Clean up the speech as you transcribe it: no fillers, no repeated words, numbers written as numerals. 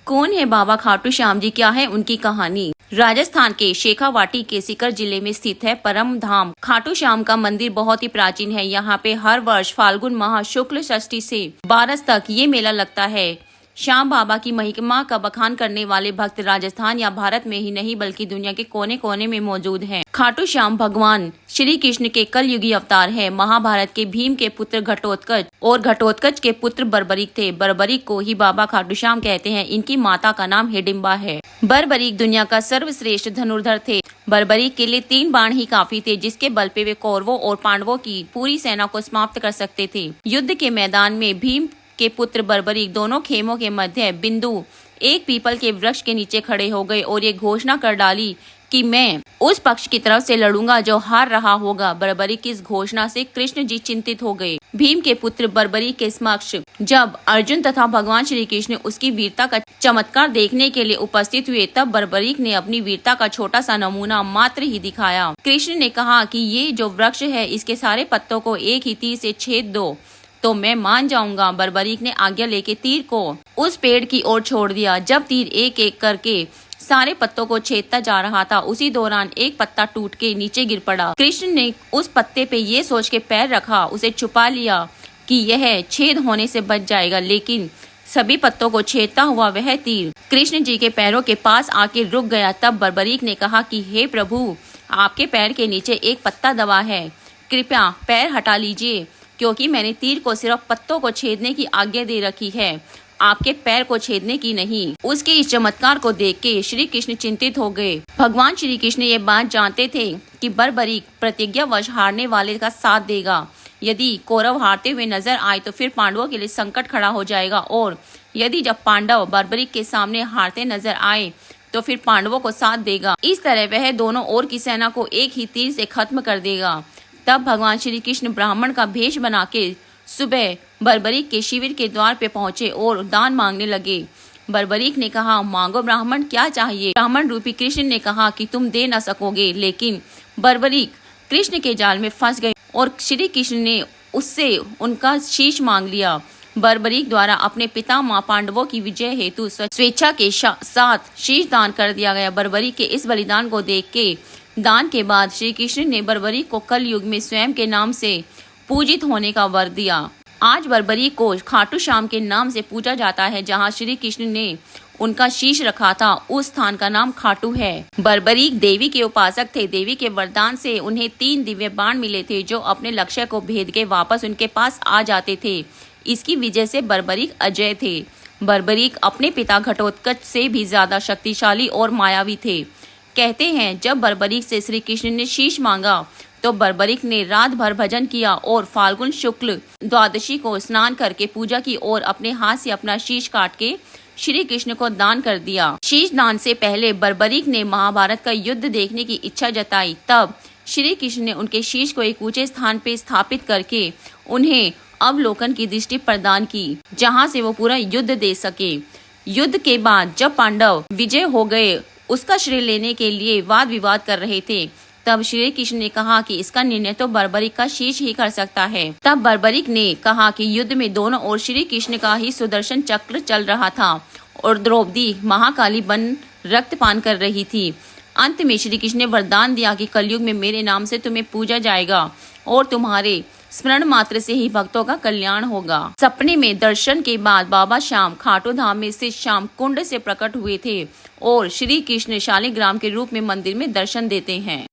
कौन है बाबा खाटू श्याम जी, क्या है उनकी कहानी। राजस्थान के शेखावाटी के सीकर जिले में स्थित है परम धाम खाटू श्याम का मंदिर बहुत ही प्राचीन है। यहाँ पे हर वर्ष फाल्गुन माह शुक्ल षष्ठी से 12 तक ये मेला लगता है। श्याम बाबा की महिमा का बखान करने वाले भक्त राजस्थान या भारत में ही नहीं बल्कि दुनिया के कोने कोने में मौजूद हैं। खाटू श्याम भगवान श्री कृष्ण के कलयुगी अवतार है। महाभारत के भीम के पुत्र घटोत्कच और घटोत्कच के पुत्र बर्बरीक थे। बर्बरीक को ही बाबा खाटू श्याम कहते हैं। इनकी माता का नाम हिडिंबा है। बर्बरीक दुनिया का सर्वश्रेष्ठ धनुर्धर थे। बर्बरीक के लिए 3 बाण ही काफी थे, जिसके बल पे वे कौरवों और पांडवों की पूरी सेना को समाप्त कर सकते थे। युद्ध के मैदान में भीम के पुत्र बर्बरीक दोनों खेमों के मध्य बिंदु एक पीपल के वृक्ष के नीचे खड़े हो गए और ये घोषणा कर डाली कि मैं उस पक्ष की तरफ से लड़ूंगा जो हार रहा होगा। बर्बरीक की इस घोषणा से कृष्ण जी चिंतित हो गए। भीम के पुत्र बर्बरीक के समक्ष जब अर्जुन तथा भगवान श्री कृष्ण उसकी वीरता का चमत्कार देखने के लिए उपस्थित हुए, तब बर्बरीक ने अपनी वीरता का छोटा सा नमूना मात्र ही दिखाया। कृष्ण ने कहा कि ये जो वृक्ष है इसके सारे पत्तों को एक ही तीर से छेद दो तो मैं मान जाऊंगा। बर्बरीक ने आज्ञा लेके तीर को उस पेड़ की ओर छोड़ दिया। जब तीर एक एक करके सारे पत्तों को छेदता जा रहा था, उसी दौरान एक पत्ता टूट के नीचे गिर पड़ा। कृष्ण ने उस पत्ते पे ये सोच के पैर रखा, उसे छुपा लिया कि यह छेद होने से बच जाएगा, लेकिन सभी पत्तों को छेदता हुआ वह तीर कृष्ण जी के पैरों के पास आके रुक गया। तब बर्बरीक ने कहा कि हे प्रभु, आपके पैर के नीचे एक पत्ता दबा है, कृपया पैर हटा लीजिए, क्योंकि मैंने तीर को सिर्फ पत्तों को छेदने की आज्ञा दे रखी है, आपके पैर को छेदने की नहीं। उसके इस चमत्कार को देख के श्री कृष्ण चिंतित हो गए। भगवान श्री कृष्ण ये बात जानते थे कि बर्बरीक प्रतिज्ञावश हारने वाले का साथ देगा। यदि कौरव हारते हुए नजर आए तो फिर पांडवों के लिए संकट खड़ा हो जाएगा, और यदि जब पांडव बर्बरीक के सामने हारते नजर आए तो फिर पांडवों को साथ देगा। इस तरह वह दोनों ओर की सेना को एक ही तीर से खत्म कर देगा। तब भगवान श्री कृष्ण ब्राह्मण का भेष बना के सुबह बर्बरीक के शिविर के द्वार पे पहुंचे और दान मांगने लगे। बर्बरीक ने कहा, मांगो ब्राह्मण, क्या चाहिए। ब्राह्मण रूपी कृष्ण ने कहा कि तुम दे न सकोगे, लेकिन बर्बरीक कृष्ण के जाल में फंस गए और श्री कृष्ण ने उससे उनका शीश मांग लिया। बर्बरीक द्वारा अपने पिता माँ पांडवों की विजय हेतु स्वेच्छा के साथ शीश दान कर दिया गया। बर्बरीक के इस बलिदान को देख के दान के बाद श्री कृष्ण ने बर्बरीक को कल युग में स्वयं के नाम से पूजित होने का वर दिया। आज बर्बरीक को खाटू श्याम के नाम से पूजा जाता है। जहां श्री कृष्ण ने उनका शीश रखा था, उस स्थान का नाम खाटू है। बर्बरीक देवी के उपासक थे। देवी के वरदान से उन्हें 3 दिव्य बाण मिले थे, जो अपने लक्ष्य को भेद के वापस उनके पास आ जाते थे। इसकी वजह से बर्बरीक अजय थे। बर्बरीक अपने पिता घटोत्कच से भी ज्यादा शक्तिशाली और मायावी थे। कहते हैं जब बर्बरीक से श्री कृष्ण ने शीश मांगा तो बर्बरीक ने रात भर भजन किया और फाल्गुन शुक्ल द्वादशी को स्नान करके पूजा की और अपने हाथ से अपना शीश काट के श्री कृष्ण को दान कर दिया। शीश दान से पहले बर्बरीक ने महाभारत का युद्ध देखने की इच्छा जताई। तब श्री कृष्ण ने उनके शीश को एक ऊंचे स्थान पे स्थापित करके उन्हें अवलोकन की दृष्टि प्रदान की, जहाँ से वो पूरा युद्ध देख सके। युद्ध के बाद जब पांडव विजय हो गए, उसका श्रेय लेने के लिए वाद विवाद कर रहे थे, तब श्री कृष्ण ने कहा कि इसका निर्णय तो बर्बरीक का शीश ही कर सकता है। तब बर्बरीक ने कहा कि युद्ध में दोनों ओर श्री कृष्ण का ही सुदर्शन चक्र चल रहा था और द्रौपदी महाकाली बन रक्तपान कर रही थी। अंत में श्री कृष्ण ने वरदान दिया कि कलयुग में मेरे नाम से तुम्हें पूजा जाएगा और तुम्हारे स्मरण मात्र से ही भक्तों का कल्याण होगा। सपने में दर्शन के बाद बाबा श्याम खाटू धाम में स्थित श्याम कुंड से प्रकट हुए थे और श्री कृष्ण शालिग्राम के रूप में मंदिर में दर्शन देते हैं।